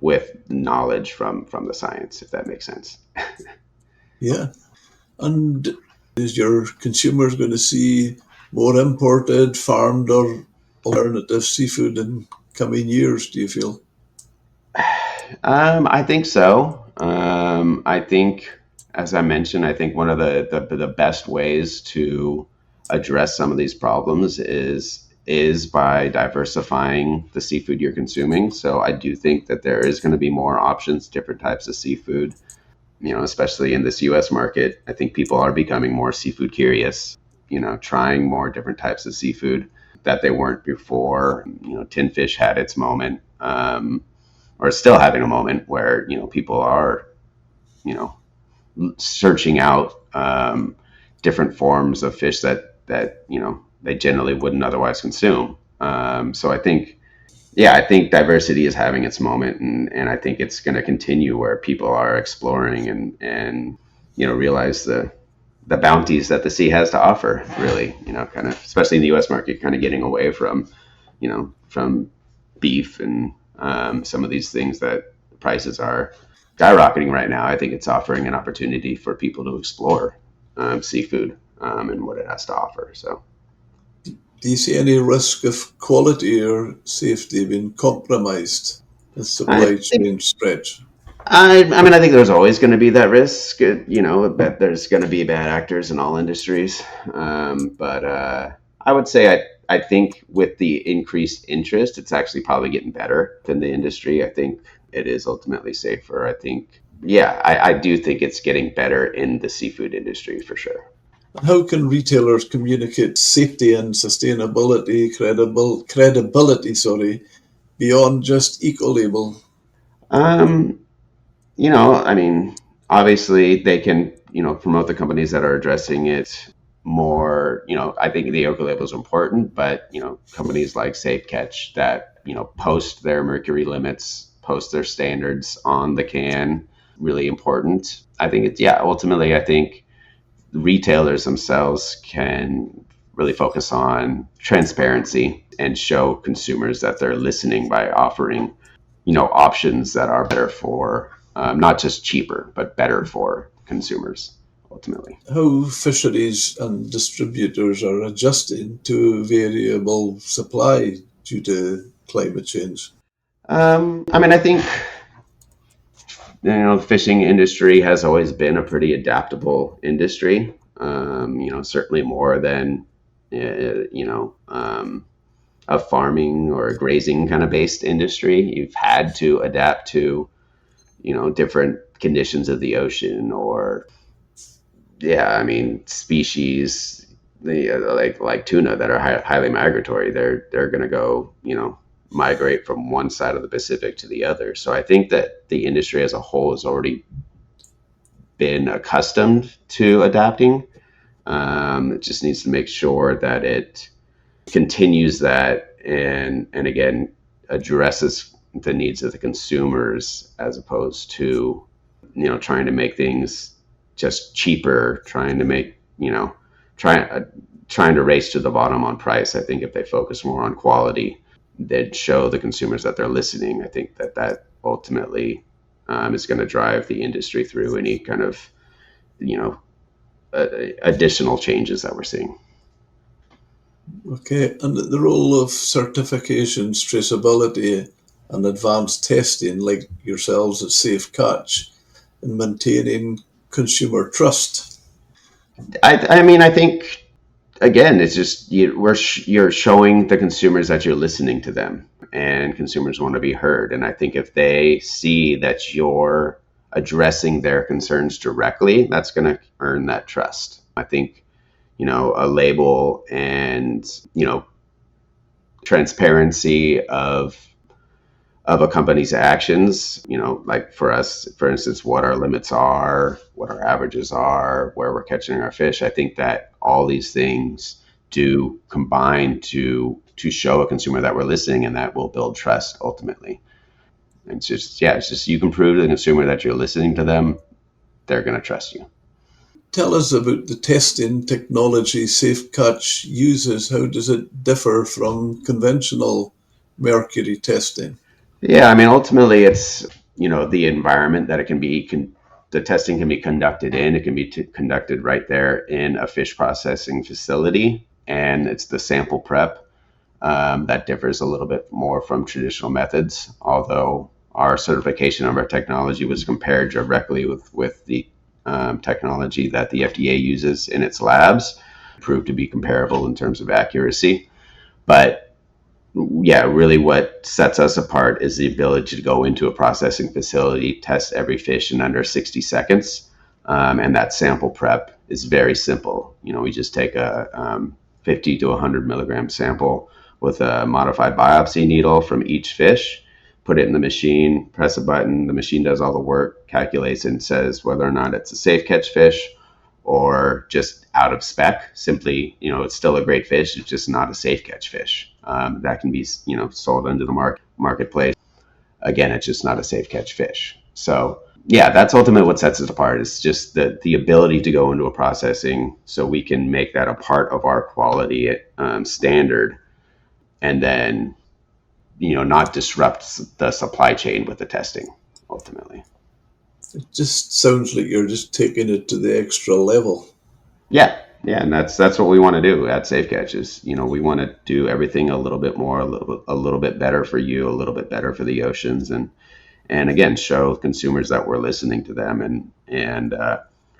with knowledge from the science, if that makes sense. Yeah. And is your consumers going to see more imported, farmed, or alternative seafood in coming years, do you feel? I think so. I think, as I mentioned, I think one of the best ways to address some of these problems is by diversifying the seafood you're consuming. So I do think that there is going to be more options, different types of seafood, especially in this US market. I think people are becoming more seafood curious, trying more different types of seafood that they weren't before. Tin fish had its moment, or still having a moment where, people are, you know, searching out different forms of fish that they generally wouldn't otherwise consume. So I think, yeah, I think diversity is having its moment, and I think it's going to continue where people are exploring and realize the bounties that the sea has to offer. Really, kind of, especially in the U.S. market, kind of getting away from from beef and Some of these things that prices are skyrocketing right now, I think it's offering an opportunity for people to explore seafood and what it has to offer. So, Do you see any risk of quality or safety being compromised as I supply think chains stretch? I mean, I think there's always going to be that risk. That there's going to be bad actors in all industries. But I would say I think with the increased interest, it's actually probably getting better than the industry. I think it is ultimately safer. I think, yeah, I do think it's getting better in the seafood industry for sure. And how can retailers communicate safety and sustainability credibility, beyond just eco-label? Um, I mean, obviously they can, promote the companies that are addressing it more. I think the eco label is important, but, companies like Safe Catch that, post their mercury limits, post their standards on the can, really important. I think it's, yeah, ultimately, I think retailers themselves can really focus on transparency and show consumers that they're listening by offering options that are better for not just cheaper but better for consumers ultimately. How fisheries and distributors are adjusting to variable supply due to climate change. I mean, I think the fishing industry has always been a pretty adaptable industry. Certainly more than a farming or a grazing kind of based industry. You've had to adapt to different conditions of the ocean, or yeah, I mean, species like tuna that are highly migratory. They're going to go, migrate from one side of the Pacific to the other. So I think that the industry as a whole has already been accustomed to adapting. It just needs to make sure that it continues that, and again addresses the needs of the consumers as opposed to trying to make things just cheaper, trying to make trying to race to the bottom on price. I think if they focus more on quality, they'd show the consumers that they're listening. I think that ultimately is going to drive the industry through any kind of you know additional changes that we're seeing. Okay, and the role of certifications, traceability, and advanced testing, like yourselves at Safe Catch, in maintaining consumer trust. I mean, I think again, it's just you're showing the consumers that you're listening to them, and consumers want to be heard. And I think if they see that you're addressing their concerns directly, that's going to earn that trust. I think a label and transparency of a company's actions, like for us, for instance, what our limits are, what our averages are, where we're catching our fish. I think that all these things do combine to show a consumer that we're listening, and that will build trust ultimately. And it's just you can prove to the consumer that you're listening to them, they're going to trust you. Tell us about the testing technology Safe Catch uses. How does it differ from conventional mercury testing? Yeah, I mean, ultimately, it's the environment that it can be. The testing can be conducted in. It can be conducted right there in a fish processing facility, and it's the sample prep that differs a little bit more from traditional methods. Although our certification of our technology was compared directly with the technology that the FDA uses in its labs, proved to be comparable in terms of accuracy, but yeah, really what sets us apart is the ability to go into a processing facility, test every fish in under 60 seconds. And that sample prep is very simple. We just take a 50 to 100 milligram sample with a modified biopsy needle from each fish, put it in the machine, press a button, the machine does all the work, calculates and says whether or not it's a safe catch fish or just out of spec. Simply, it's still a great fish. It's just not a safe catch fish that can be, sold into the marketplace. Again, it's just not a safe catch fish. So yeah, that's ultimately what sets it apart. Is just the ability to go into a processing, so we can make that a part of our quality standard, and then not disrupt the supply chain with the testing ultimately. It just sounds like you're just taking it to the extra level. Yeah, and that's what we want to do at Safe Catch. Is we want to do everything a little bit more, a little bit better for you, a little bit better for the oceans, and again show consumers that we're listening to them, and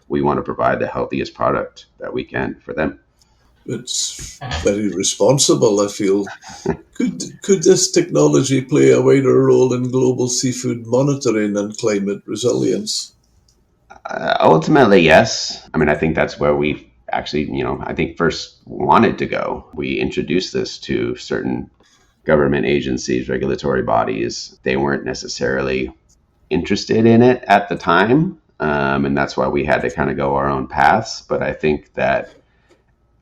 we want to provide the healthiest product that we can for them. It's very responsible, I feel. Could this technology play a wider role in global seafood monitoring and climate resilience? Ultimately, yes. I mean, I think that's where we actually, I think first wanted to go. We introduced this to certain government agencies, regulatory bodies. They weren't necessarily interested in it at the time. And that's why we had to kind of go our own paths. But I think that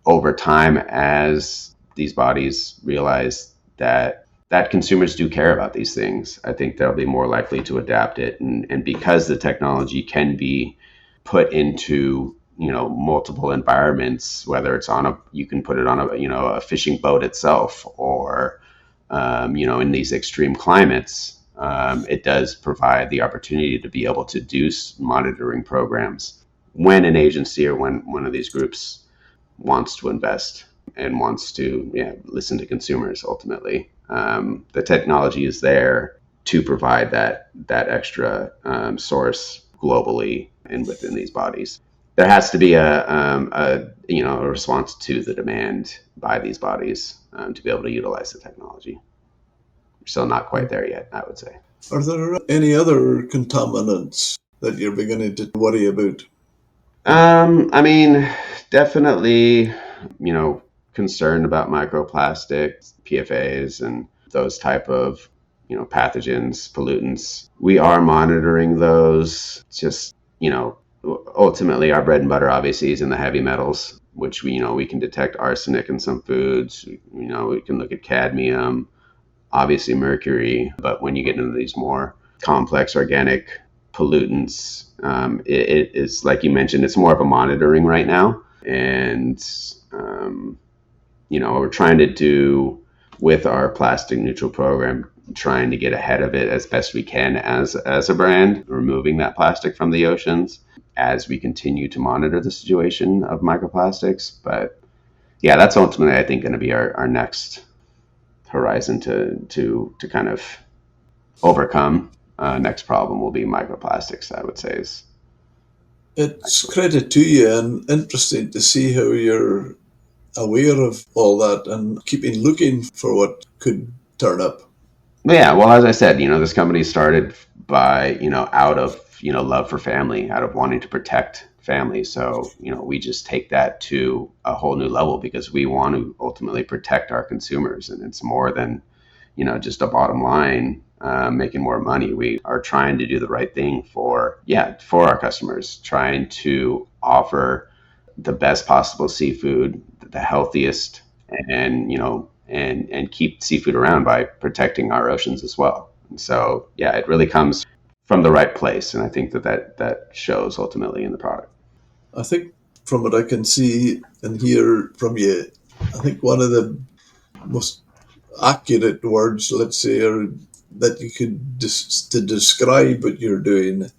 over time, as these bodies realize that consumers do care about these things, I think they'll be more likely to adapt it. And because the technology can be put into multiple environments, whether it's you can put it on a fishing boat itself, or in these extreme climates, it does provide the opportunity to be able to do monitoring programs when an agency or when one of these groups wants to invest and wants to listen to consumers. Ultimately, the technology is there to provide that extra source globally and within these bodies. There has to be a response to the demand by these bodies to be able to utilize the technology. We're still not quite there yet, I would say. Are there any other contaminants that you're beginning to worry about? I mean, definitely, concerned about microplastics, PFAs, and those type of, pathogens, pollutants. We are monitoring those. Just, ultimately our bread and butter obviously is in the heavy metals, which we can detect arsenic in some foods. We can look at cadmium, obviously mercury, but when you get into these more complex organic pollutants, it is, like you mentioned, it's more of a monitoring right now. And we're trying to do with our plastic neutral program, trying to get ahead of it as best we can as a brand, removing that plastic from the oceans as we continue to monitor the situation of microplastics. But yeah, that's ultimately, I think, going to be our next horizon to kind of overcome. Next problem will be microplastics, I would say. It's credit to you and interesting to see how you're aware of all that and keeping looking for what could turn up. Yeah, well, as I said, this company started by, out of, love for family, out of wanting to protect family. So, we just take that to a whole new level because we want to ultimately protect our consumers. And it's more than, just a bottom line, making more money. We are trying to do the right thing for our customers, trying to offer the best possible seafood, the healthiest, and, and keep seafood around by protecting our oceans as well. And so, yeah, it really comes from the right place. And I think that shows ultimately in the product. I think from what I can see and hear from you, I think one of the most accurate words, let's say, or that you could to describe what you're doing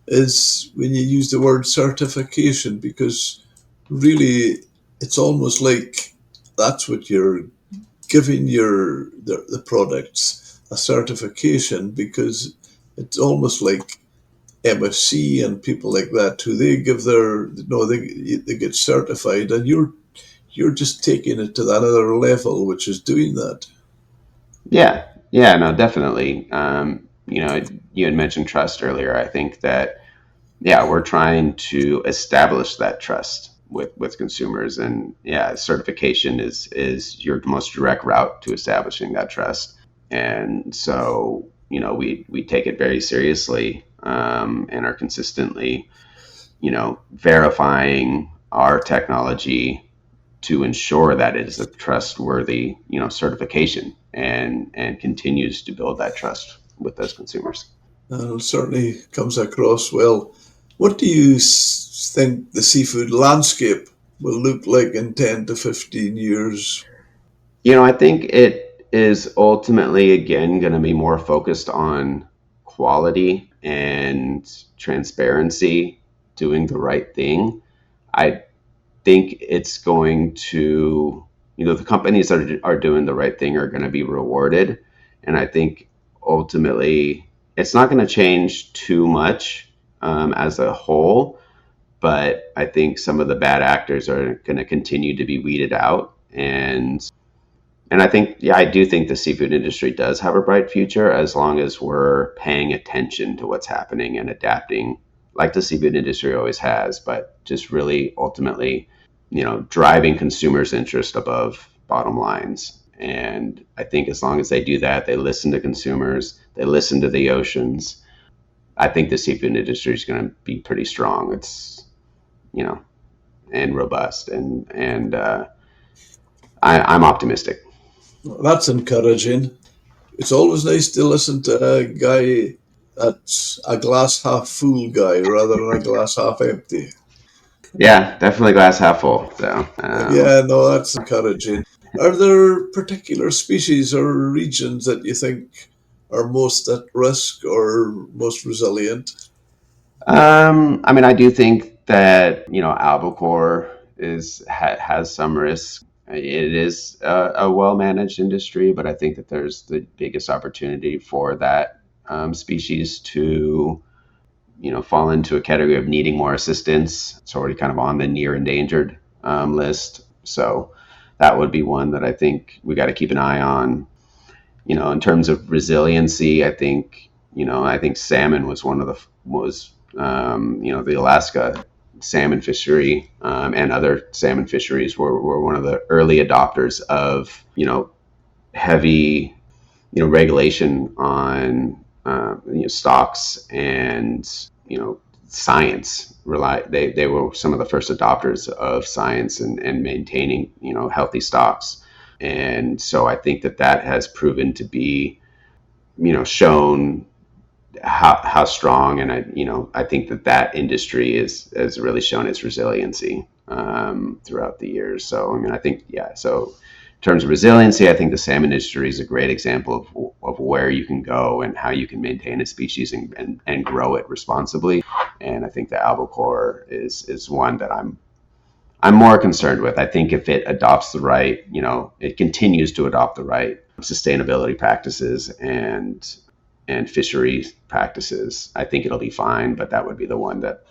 is when you use the word certification, because really it's almost like that's what you're giving the products a certification, because it's almost like MSC and people like that who they give their they get certified, and you're just taking it to that other level, which is doing that. Yeah, no, definitely. You had mentioned trust earlier. I think that, yeah, we're trying to establish that trust with consumers, and yeah, certification is your most direct route to establishing that trust. And so, we take it very seriously, and are consistently, verifying our technology to ensure that it is a trustworthy, certification, and continues to build that trust with those consumers. It certainly comes across well. What do you think the seafood landscape will look like in 10 to 15 years? I think is ultimately, again, going to be more focused on quality and transparency, doing the right thing. I think it's going to, the companies that are doing the right thing are going to be rewarded. And I think ultimately it's not going to change too much as a whole, but I think some of the bad actors are going to continue to be weeded out. And I think, yeah, I do think the seafood industry does have a bright future as long as we're paying attention to what's happening and adapting like the seafood industry always has, but just really ultimately, driving consumers' interest above bottom lines. And I think as long as they do that, they listen to consumers, they listen to the oceans, I think the seafood industry is going to be pretty strong. It's, and robust. And I'm optimistic. That's encouraging. It's always nice to listen to a guy that's a glass half full guy rather than a glass half empty. Yeah, definitely glass half full. So, Yeah, no, that's encouraging. Are there particular species or regions that you think are most at risk or most resilient? I mean, I do think that albacore has some risk. It is a well managed industry, but I think that there's the biggest opportunity for that species to fall into a category of needing more assistance. It's already kind of on the near endangered list, so that would be one that I think we got to keep an eye on. In terms of resiliency, I think salmon was one of the was the Alaska salmon fishery and other salmon fisheries were one of the early adopters of heavy regulation on stocks and science. They were some of the first adopters of science and maintaining healthy stocks. And so I think that has proven to be shown how strong. And I think that industry has really shown its resiliency throughout the years. So I mean, I think, yeah, so in terms of resiliency, I think the salmon industry is a great example of where you can go and how you can maintain a species and grow it responsibly. And I think the albacore is one that I'm more concerned with. I think if it adopts the right, it continues to adopt the right sustainability practices and fishery practices, I think it'll be fine. But that would be the one that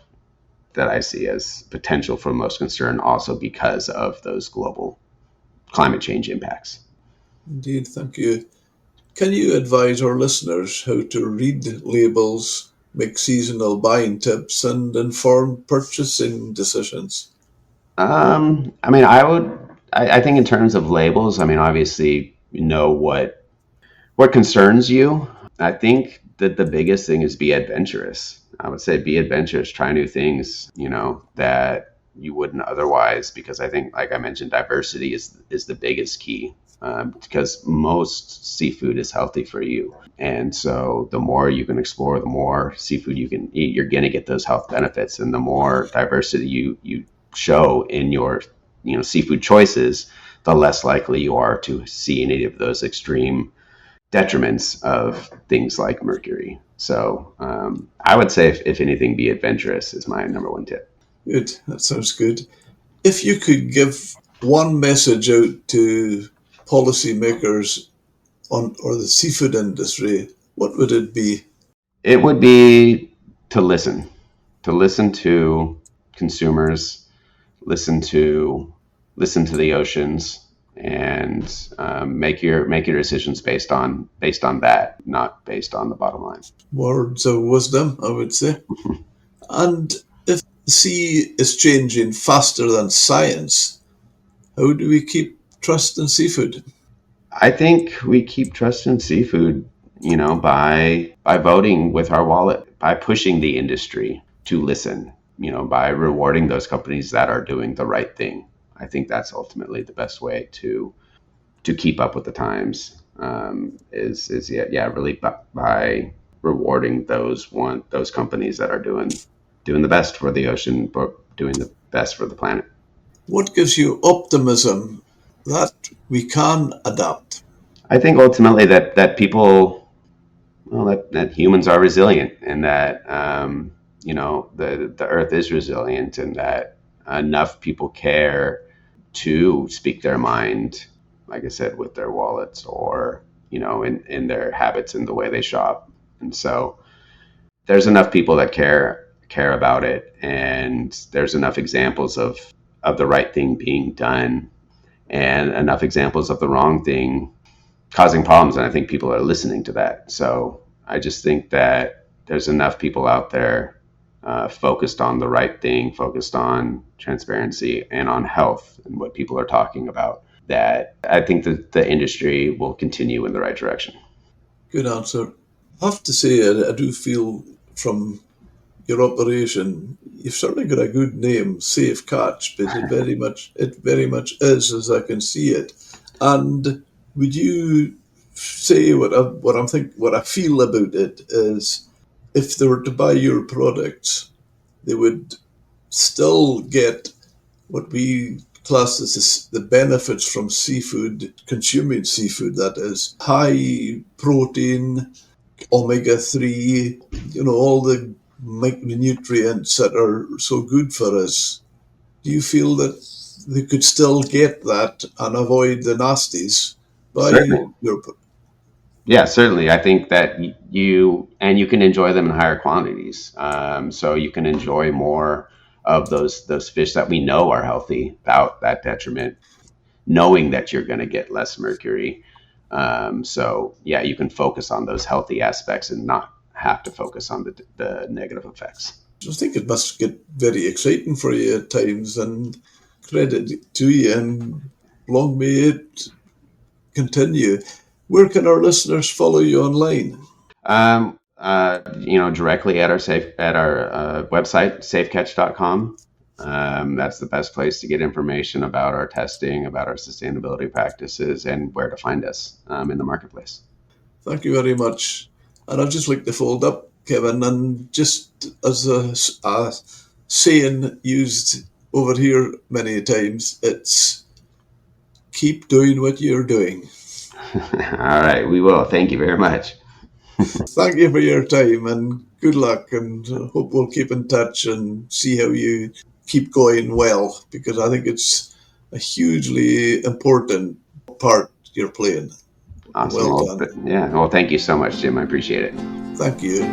I see as potential for most concern, also because of those global climate change impacts. Indeed, thank you. Can you advise our listeners how to read labels, make seasonal buying tips, and inform purchasing decisions? I mean, I think in terms of labels, I mean, obviously, know what concerns you. I think that the biggest thing is be adventurous. I would say be adventurous, try new things, that you wouldn't otherwise, because I think, like I mentioned, diversity is the biggest key. Because most seafood is healthy for you. And so the more you can explore, the more seafood you can eat, you're going to get those health benefits. And the more diversity you show in your seafood choices, the less likely you are to see any of those extreme detriments of things like mercury. So I would say, if anything, be adventurous is my number one tip. Good, that sounds good. If you could give one message out to policymakers on or the seafood industry, what would it be? It would be to listen to consumers, listen to the oceans, and make your decisions based on that, not based on the bottom line. Words of wisdom, I would say. And if the sea is changing faster than science, how do we keep trust in seafood? I think we keep trusting seafood, by voting with our wallet, by pushing the industry to listen, by rewarding those companies that are doing the right thing. I think that's ultimately the best way to keep up with the times. Is yeah, really by rewarding those companies that are doing the best for the ocean, but doing the best for the planet. What gives you optimism that we can adapt? I think ultimately that people, well, that humans are resilient, and that the earth is resilient, and that enough people care to speak their mind, like I said, with their wallets, or in their habits and the way they shop. And so there's enough people that care about it, and there's enough examples of the right thing being done, and enough examples of the wrong thing causing problems. And I think people are listening to that. So I just think that there's enough people out there focused on the right thing, focused on transparency and on health and what people are talking about, that I think that the industry will continue in the right direction. Good answer. I have to say, I do feel from your operation, you've certainly got a good name, Safe Catch, but it very much is as I can see it. And would you say what I feel about it is, if they were to buy your products, they would still get what we class as the benefits from seafood, consuming seafood, that is high protein, omega-3, all the micronutrients that are so good for us. Do you feel that they could still get that and avoid the nasties by Certainly. your? Yeah, certainly. I think that you can enjoy them in higher quantities. So you can enjoy more of those fish that we know are healthy without that detriment, knowing that you're going to get less mercury. So yeah, you can focus on those healthy aspects and not have to focus on the negative effects. I think it must get very exciting for you at times, and credit to you, and long may it continue. Where can our listeners follow you online? Directly at our website, safecatch.com. That's the best place to get information about our testing, about our sustainability practices, and where to find us in the marketplace. Thank you very much. And I'd just like to fold up, Kevin, and just as a saying used over here many times, it's keep doing what you're doing. All right, we will. Thank you very much. Thank you for your time, and good luck, and hope we'll keep in touch and see how you keep going well, because I think it's a hugely important part you're playing. Awesome. Well Well, done. yeah. Well, thank you so much, Jim. I appreciate it. Thank you.